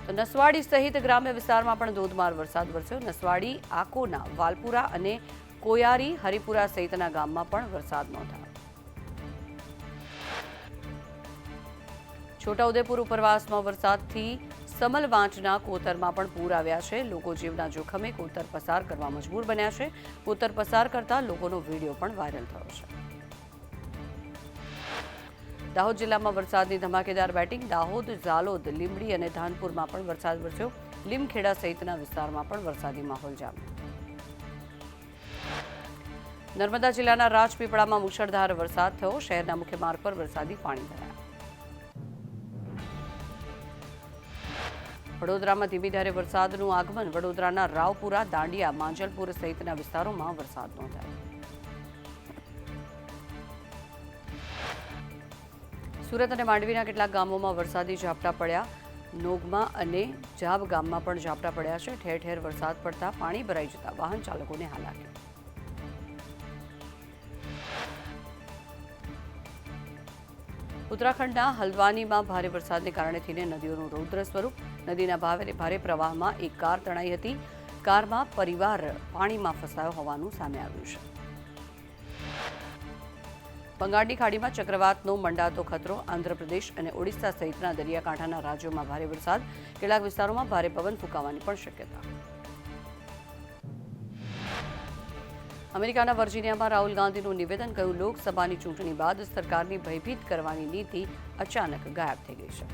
તો નસવાડી સહિત ગ્રામ્ય વિસ્તારમાં પણ ધોધમાર વરસાદ વરસ્યો। નસવાડી, આકોના, વાલપુરા અને કોયારી, હરિપુરા સહિતના ગામમાં પણ વરસાદ નોંધાયો। છોટાઉદેપુર ઉપરવાસમાં વરસાદથી સમલવાંચના કોતરમાં પણ પૂર આવ્યા છે। લોકો જીવના જોખમે કોતર પસાર કરવા મજબૂર બન્યા છે। કોતર પસાર કરતા લોકોનો વિડીયો પણ વાયરલ થયો છે। દાહોદ જિલ્લામાં વરસાદની ધમાકેદાર બેટિંગ। દાહોદ, ઝાલોદ, લીંબડી અને ધાનપુરમાં પણ વરસાદ વરસ્યો। લીમખેડા સહિતના વિસ્તારમાં પણ વરસાદી માહોલ જામ્યો। નર્મદા જિલ્લાના રાજપીપળામાં મુશળધાર વરસાદ થયો। શહેરના મુખ્ય માર્ગ પર વરસાદી પાણી ભરાયા। વડોદરામાં ધીમી ધારે વરસાદનું આગમન। વડોદરાના રાવપુરા, દાંડિયા, માંજલપુર સહિતના વિસ્તારોમાં વરસાદ નોંધાયો। સુરત અને માંડવીના કેટલાક ગામોમાં વરસાદી ઝાપટા પડ્યા। નોગમા અને જાબ ગામમાં પણ ઝાપટા પડ્યા છે। ઠેર ઠેર વરસાદ પડતા પાણી ભરાઈ જતા વાહન ચાલકોને હાલાકી। ઉત્તરાખંડના હલ્દ્વાનીમાં ભારે વરસાદને કારણે થઈને નદીઓનું રૌદ્ર સ્વરૂપ। નદીના ભારે પ્રવાહમાં એક કાર તણાઈ હતી। કારમાં પરિવાર પાણીમાં ફસાયો હોવાનું સામે આવ્યું છે। બંગાળની ખાડીમાં ચક્રવાતનો મંડાતો ખતરો। આંધ્રપ્રદેશ અને ઓડિશા સહિતના દરિયાકાંઠાના રાજ્યોમાં ભારે વરસાદ। કેટલાક વિસ્તારોમાં ભારે પવન ફૂંકાવાની પણ શક્યતા। અમેરિકાના વર્જિનિયામાં રાહુલ ગાંધીનું નિવેદન। કહ્યું, લોકસભાની ચૂંટણી બાદ સરકારની ભયભીત કરવાની નીતિ અચાનક ગાયબ થઈ ગઈ છે।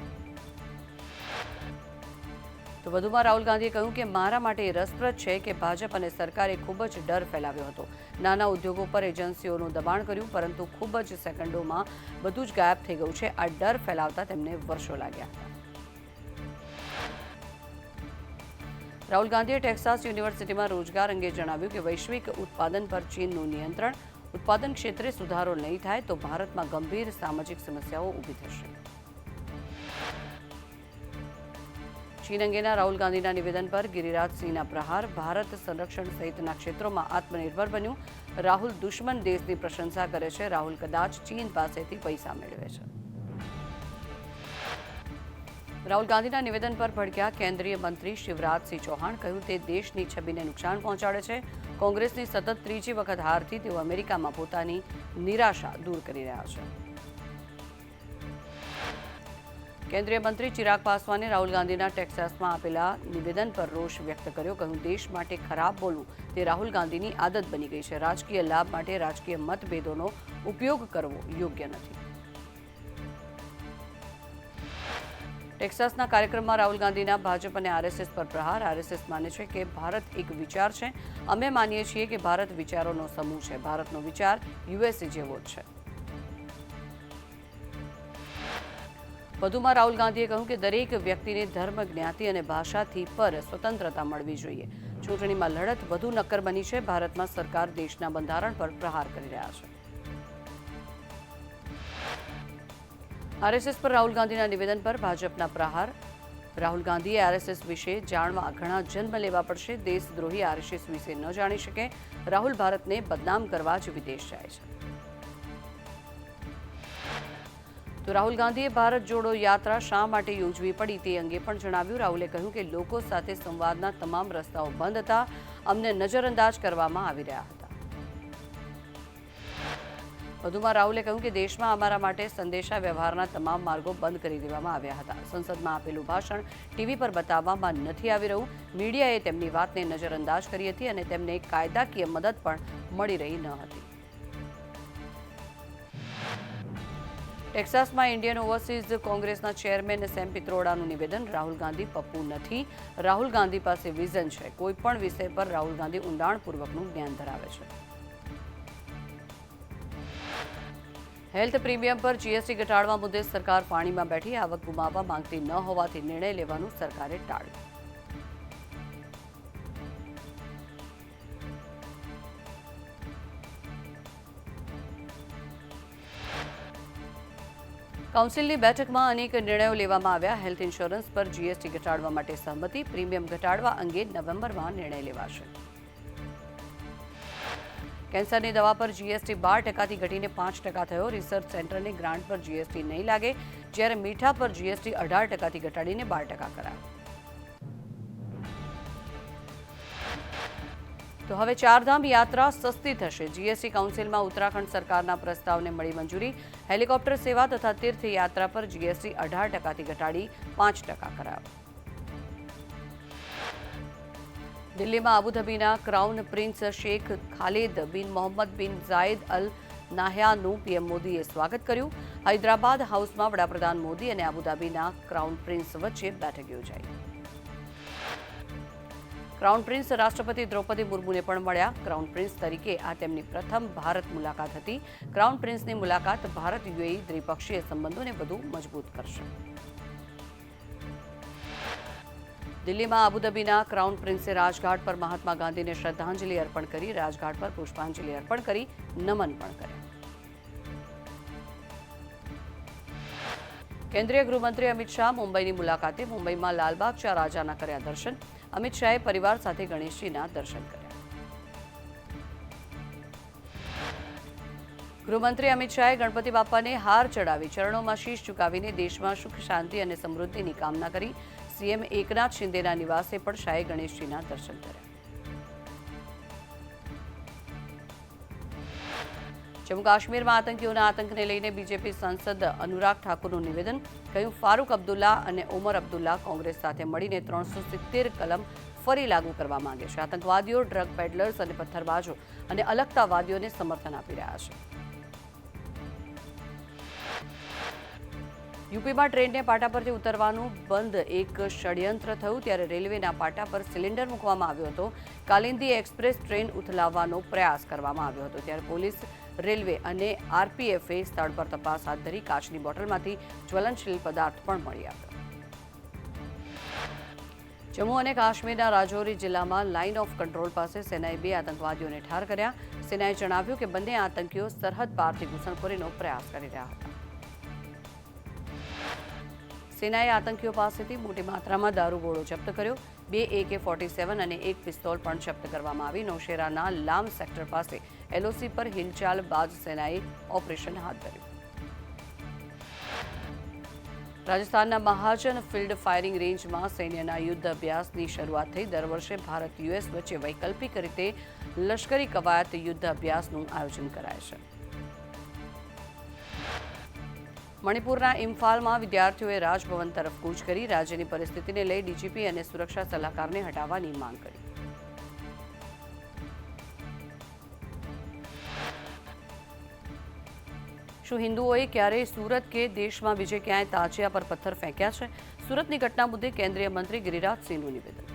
તો વધુમાં રાહુલ ગાંધીએ કહ્યું કે મારા માટે રસપ્રદ છે કે ભાજપ અને સરકારે ખૂબ જ ડર ફેલાવ્યો હતો। નાના ઉદ્યોગો પર એજન્સીઓનું દબાણ કર્યું, પરંતુ ખૂબ જ સેકન્ડોમાં બધું જ ગાયબ થઈ ગયું છે। આ ડર ફેલાવતા તેમને વર્ષો લાગ્યા હતા। રાહુલ ગાંધીએ ટેક્સાસ યુનિવર્સિટીમાં રોજગાર અંગે જણાવ્યું કે વૈશ્વિક ઉત્પાદન પર ચીનનું નિયંત્રણ। ઉત્પાદન ક્ષેત્રે સુધારો નહીં થાય તો ભારતમાં ગંભીર સામાજિક સમસ્યાઓ ઊભી થશે। ચીન અંગેના રાહુલ ગાંધીના નિવેદન પર ગિરિરાજસિંહના પ્રહાર। ભારત સંરક્ષણ સહિતના ક્ષેત્રોમાં આત્મનિર્ભર બન્યું। રાહુલ દુશ્મન દેશની પ્રશંસા કરે છે। રાહુલ કદાચ ચીન પાસેથી પૈસા મેળવે છે। રાહુલ ગાંધીના નિવેદન પર ભડક્યા કેન્દ્રીય મંત્રી શિવરાજસિંહ ચૌહાણ। કહ્યું, તે દેશની છબીને નુકસાન પહોંચાડે છે। કોંગ્રેસની સતત ત્રીજી વખત હારથી તેઓ અમેરિકામાં પોતાની નિરાશા દૂર કરી રહ્યા છે। કેન્દ્રીય મંત્રી ચિરાગ પાસવાને રાહુલ ગાંધીના ટેક્સાસમાં આપેલા નિવેદન પર રોષ વ્યક્ત કર્યો। કહ્યું, દેશ માટે ખરાબ બોલવું તે રાહુલ ગાંધીની આદત બની ગઈ છે। રાજકીય લાભ માટે રાજકીય મતભેદોનો ઉપયોગ કરવો યોગ્ય નથી। ટેક્સાસના કાર્યક્રમમાં રાહુલ ગાંધીના ભાજપ અને આરએસએસ પર પ્રહાર। આરએસએસ માને છે કે ભારત એક વિચાર છે। અમે માનીએ છીએ કે ભારત વિચારોનો સમૂહ છે। ભારતનો વિચાર યુએસએ જેવો જ છે। વધુમાં રાહુલ ગાંધીએ કહ્યું કે દરેક વ્યક્તિને ધર્મ, જ્ઞાતિ અને ભાષાથી પર સ્વતંત્રતા મળવી જોઈએ। ચૂંટણીમાં લડત વધુ નક્કર બની છે। ભારતમાં સરકાર દેશના બંધારણ પર પ્રહાર કરી રહ્યા છે। આરએસએસ પર રાહુલ ગાંધીના નિવેદન પર ભાજપના પ્રહાર। રાહુલ ગાંધીએ આરએસએસ વિશે જાણવા ઘણા જન્મ લેવા પડશે। દેશદ્રોહી આરએસએસ વિશે ન જાણી શકે। રાહુલ ભારતને બદનામ કરવા જ વિદેશ જાય છે। તો રાહુલ ગાંધીએ ભારત જોડો યાત્રા શા માટે યોજવી પડી તે અંગે પણ જણાવ્યું। રાહુલે કહ્યું કે લોકો સાથે સંવાદના તમામ રસ્તાઓ બંધ હતા। અમને નજરઅંદાજ કરવામાં આવી રહ્યા હતા। વધુમાં રાહુલે કહ્યું કે દેશમાં અમારા માટે સંદેશા વ્યવહારના તમામ માર્ગો બંધ કરી દેવામાં આવ્યા હતા। સંસદમાં આપેલું ભાષણ ટીવી પર બતાવવામાં નથી આવી રહ્યું। મીડિયાએ તેમની વાતને નજરઅંદાજ કરી હતી અને તેમને કાયદાકીય મદદ પણ મળી રહી ન હતી। ટેક્સાસમાં ઇન્ડિયન ઓવરસીઝ કોંગ્રેસના ચેરમેન સેમ પિત્રોડાનું નિવેદન। રાહુલ ગાંધી પપ્પુ નથી। રાહુલ ગાંધી પાસે વિઝન છે। કોઈપણ વિષય પર રાહુલ ગાંધી ઊંડાણપૂર્વકનું જ્ઞાન ધરાવે છે। હેલ્થ પ્રીમિયમ પર જીએસટી ઘટાડવા મુદ્દે સરકાર પાણીમાં બેઠી। આવક ગુમાવવા માંગતી ન હોવાથી નિર્ણય લેવાનું સરકારે ટાળ્યું। કાઉન્સિલની બેઠકમાં અનેક નિર્ણયો લેવામાં આવ્યા। હેલ્થ ઇન્સ્યોરન્સ પર જીએસટી ઘટાડવા માટે સહમતિ। પ્રીમિયમ ઘટાડવા અંગે નવેમ્બરમાં નિર્ણય લેવાશે। કેન્સરની દવા પર જીએસટી 12% ઘટીને 5% થયો। રિસર્ચ સેન્ટરને ગ્રાન્ટ પર જીએસટી નહીં લાગે, જ્યારે મીઠા પર જીએસટી 18% ઘટાડીને 12% કરાયો। તો હવે ચારધામ યાત્રા સસ્તી થશે. જીએસટી કાઉન્સિલમાં ઉત્તરાખંડ સરકારના પ્રસ્તાવને મળી મંજૂરી. હેલિકોપ્ટર સેવા તથા તીર્થયાત્રા પર જીએસટી 18% ઘટાડી 5% કરાયો. દિલ્હીમાં અબુધાબીના ક્રાઉન પ્રિન્સ શેખ ખાલિદ બિન મોહમ્મદ બિન ઝાયદ અલ નાહયાનનું પીએમ મોદીએ સ્વાગત કર્યું. હૈદરાબાદ હાઉસમાં વડાપ્રધાન મોદી અને અબુધાબીના ક્રાઉન પ્રિન્સ વચ્ચે બેઠક યોજાઈ. ક્રાઉન પ્રિન્સ રાષ્ટ્રપતિ દ્રૌપદી મુર્મુને પણ મળ્યા. ક્રાઉન પ્રિન્સ તરીકે આ તેમની પ્રથમ ભારત મુલાકાત હતી. ક્રાઉન પ્રિન્સની મુલાકાત ભારત યુએઈ દ્વિપક્ષીય સંબંધોને વધુ મજબૂત કરશે. દિલ્હીમાં અબુધાબીના ક્રાઉન પ્રિન્સે રાજઘાટ પર મહાત્મા ગાંધીને શ્રદ્ધાંજલિ અર્પણ કરી. રાજઘાટ પર પુષ્પાંજલિ અર્પણ કરી નમન પણ કર્યા. કેન્દ્રીય ગૃહમંત્રી અમિત શાહ મુંબઈની મુલાકાતે. મુંબઈમાં લાલબાગ ચા રાજાના કર્યા દર્શન. અમિત શાહે પરિવાર સાથે ગણેશજીના દર્શન કર્યા. ગૃહમંત્રી અમિત શાહે ગણપતિ બાપાને હાર ચડાવી ચરણોમાં શીશ ઝુકાવીને દેશમાં સુખ શાંતિ અને સમૃદ્ધિની કામના કરી. સીએમ એકનાથ શિંદેના નિવાસે પણ શાહે ગણેશજીના દર્શન કર્યા. જમ્મુ કાશ્મીરમાં આતંકીઓના આતંકને લઈને બીજેપી સાંસદ અનુરાગ ઠાકુરનું નિવેદન. કહ્યું, ફારૂક અબ્દુલ્લા અને ઓમર અબ્દુલ્લા કોંગ્રેસ સાથે મળીને 370 કલમ ફરી લાગુ કરવા માંગે છે. આતંકવાદીઓ, ડ્રગ પેડલર્સ અને પથ્થરબાજો અને અલગતાવાદીઓને સમર્થન આપી રહ્યા છે. યુપીમાં ટ્રેનને પાટા પરથી ઉતરવાનું બંધ એક ષડયંત્ર થયું. ત્યારે રેલવેના પાટા પર સિલિન્ડર મૂકવામાં આવ્યો હતો. કાલિંદી એક્સપ્રેસ ટ્રેન ઉથલાવવાનો પ્રયાસ કરવામાં આવ્યો હતો. ત્યારે પોલીસ, રેલવે અને આરપીએફે સ્થળ પર તપાસ હાથ ધરી. કાચની બોટલમાંથી જ્વલનશીલ પદાર્થ પણ મળી આવ્યો. જમ્મુ અને કાશ્મીરના રાજૌરી જિલ્લામાં લાઇન ઓફ કંટ્રોલ પાસે સેનાએ 2 આતંકવાદીઓને ઠાર કર્યા. સેનાએ જણાવ્યું કે બંને આતંકીઓ સરહદ પારથી ઘૂસણખોરીનો પ્રયાસ કરી રહ્યા હતા. સેનાએ આતંકીઓ પાસેથી મોટી માત્રામાં દારૂગોળો જપ્ત કર્યો. 2 AK-47 અને 1 પિસ્તોલ પણ જપ્ત કરવામાં આવી. નૌશેરાના લામ સેક્ટર પાસે એલઓસી પર હિલચાલ બાદ સેનાએ ઓપરેશન હાથ ધર્યું. રાજસ્થાનના મહાજન ફિલ્ડ ફાયરિંગ રેન્જમાં સૈન્યના યુદ્ધ અભ્યાસની શરૂઆત થઈ. દર વર્ષે ભારત યુએસ વચ્ચે વૈકલ્પિક રીતે લશ્કરી કવાયત યુદ્ધ અભ્યાસનું આયોજન કરાય છે. મણિપુરના ઇમ્ફાલમાં વિદ્યાર્થીઓએ રાજભવન તરફ કૂચ કરી. રાજ્યની પરિસ્થિતિને લઈ ડીજીપી અને સુરક્ષા સલાહકારને હટાવવાની માંગ કરી. શું હિન્દુઓએ ક્યારેય સુરત કે દેશમાં બીજે ક્યાંય તાજિયા પર પથ્થર ફેંક્યા છે? સુરતની ઘટના મુદ્દે કેન્દ્રીય મંત્રી ગિરિરાજસિંહનું નિવેદન.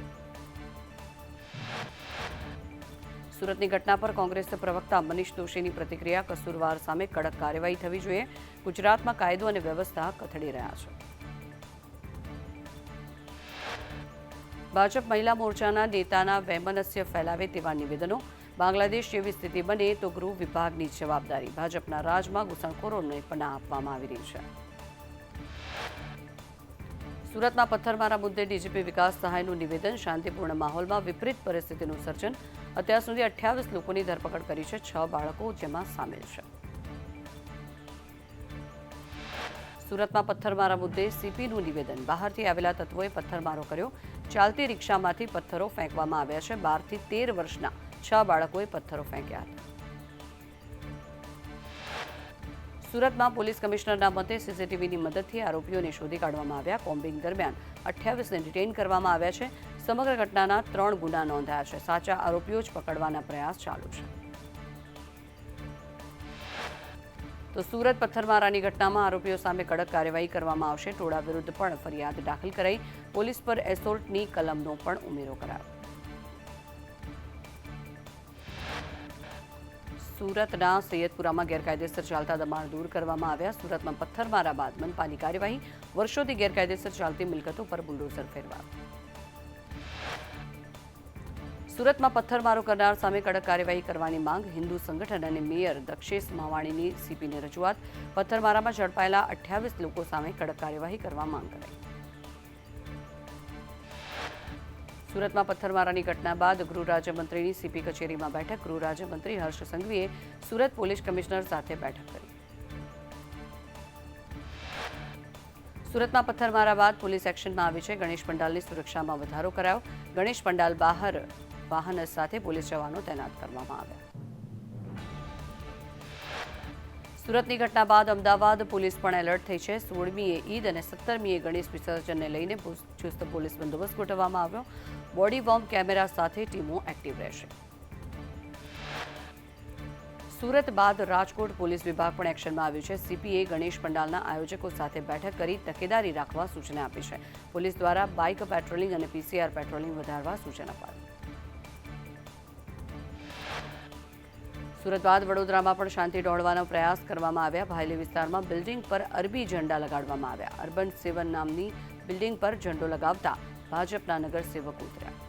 સુરતની ઘટના પર કોંગ્રેસ પ્રવક્તા મનીષ દોશીની પ્રતિક્રિયા. કસૂરવાર સામે કડક કાર્યવાહી થવી જોઈએ. ગુજરાતમાં કાયદો અને વ્યવસ્થા કથળી રહ્યા છે. ભાજપ મહિલા મોરચાના નેતાના વૈમનસ્ય ફેલાવે તેવા નિવેદનો. બાંગ્લાદેશ જેવી સ્થિતિ બને તો ગૃહ વિભાગની જવાબદારી. ભાજપના રાજમાં ઘૂસણખોરોને પનાહ આપવામાં આવી રહી છે. સુરતમાં પથ્થરમારા મુદ્દે ડીજીપી વિકાસ સહાયનું નિવેદન. શાંતિપૂર્ણ માહોલમાં વિપરીત પરિસ્થિતિનું સર્જન. અત્યાર સુધી 28 લોકોની ધરપકડ કરી છે. 6 બાળકો જેમાં સામેલ છે. સુરતમાં પથ્થરમારા મુદ્દે સીપીનું નિવેદન. બહારથી આવેલા તત્વોએ પથ્થરમારો કર્યો. ચાલતી રિક્ષામાંથી પથ્થરો ફેંકવામાં આવ્યા છે. 12 થી 13 વર્ષના 6 બાળકોએ પથ્થરો ફેંક્યા હતા. સુરતમાં પોલીસ કમિશનરના મતે સીસીટીવીની મદદથી આરોપીઓને શોધી કાઢવામાં આવ્યા. કોમ્બિંગ દરમિયાન 28ને ડિટેઇન કરવામાં આવ્યા છે. સમગ્ર ઘટનાના 3 ગુના નોંધાયા છે. સાચા આરોપીઓ જ પકડવાના પ્રયાસ ચાલુ છે. તો સુરત પથ્થરમારાની ઘટનામાં આરોપીઓ સામે કડક કાર્યવાહી કરવામાં આવશે. ટોળા વિરુદ્ધ પણ ફરિયાદ દાખલ કરાઈ. પોલીસ પર એસોલ્ટની કલમનો પણ ઉમેરો કરાયો. સુરતના સૈયદપુરામાં ગેરકાયદેસર ચાલતા દબાણ દૂર કરવામાં આવ્યા. સુરતમાં પથ્થરમારા બાદ મનપાની કાર્યવાહી. વર્ષોથી ગેરકાયદેસર ચાલતી મિલકતો પર બુલડોઝર ફેરવાયું. સુરતમાં પથ્થરમારો કરનાર સામે કડક કાર્યવાહી કરવાની માંગ. હિન્દુ સંગઠન અને મેયર દક્ષેશ માવાણીની સીપીને રજૂઆત. પથ્થરમારામાં ઝડપાયેલા 28 લોકો સામે કડક કાર્યવાહી કરવા માંગ કરાઈ. સુરતમાં પથ્થરમારાની ઘટના બાદ ગૃહ રાજ્યમંત્રીની સીપી કચેરીમાં બેઠક. ગૃહ રાજ્યમંત્રી હર્ષ સંઘવીએ સુરત પોલીસ કમિશનર સાથે બેઠક કરી. સુરતમાં પથ્થરમારા બાદ પોલીસ એક્શનમાં આવી છે. ગણેશ પંડાલની સુરક્ષામાં વધારો કરાયો. ગણેશ પંડાલ બહાર વાહન સાથે પોલીસ જવાનો તૈનાત કરવામાં આવ્યા. સુરતની ઘટના બાદ અમદાવાદ પોલીસ પણ એલર્ટ થઈ છે. 16મીએ ઈદ અને 17મીએ ગણેશ વિસર્જનને લઈને ચુસ્ત પોલીસ બંદોબસ્ત ગોઠવવામાં આવ્યો. બોડી વોર્મ કેમેરા સાથે ટીમો એક્ટિવ રહેશે. સુરત બાદ રાજકોટ પોલીસ વિભાગ પણ એક્શનમાં આવ્યું છે. સીપીએ ગણેશ પંડાલના આયોજકો સાથે બેઠક કરી તકેદારી રાખવા સૂચના આપી છે. પોલીસ દ્વારા બાઇક પેટ્રોલિંગ અને પીસીઆર પેટ્રોલિંગ વધારવા સૂચન અપાયું. સુરત બાદ વડોદરામાં પણ શાંતિ દોડવાનો પ્રયાસ કરવામાં આવ્યા. ભાયલી વિસ્તારમાં બિલ્ડિંગ પર અરબી ઝંડા લગાડવામાં આવ્યા. અર્બન 7 નામની બિલ્ડિંગ પર ઝંડો લગાવતા ભાજપના નગરસેવકો ઉતર્યા.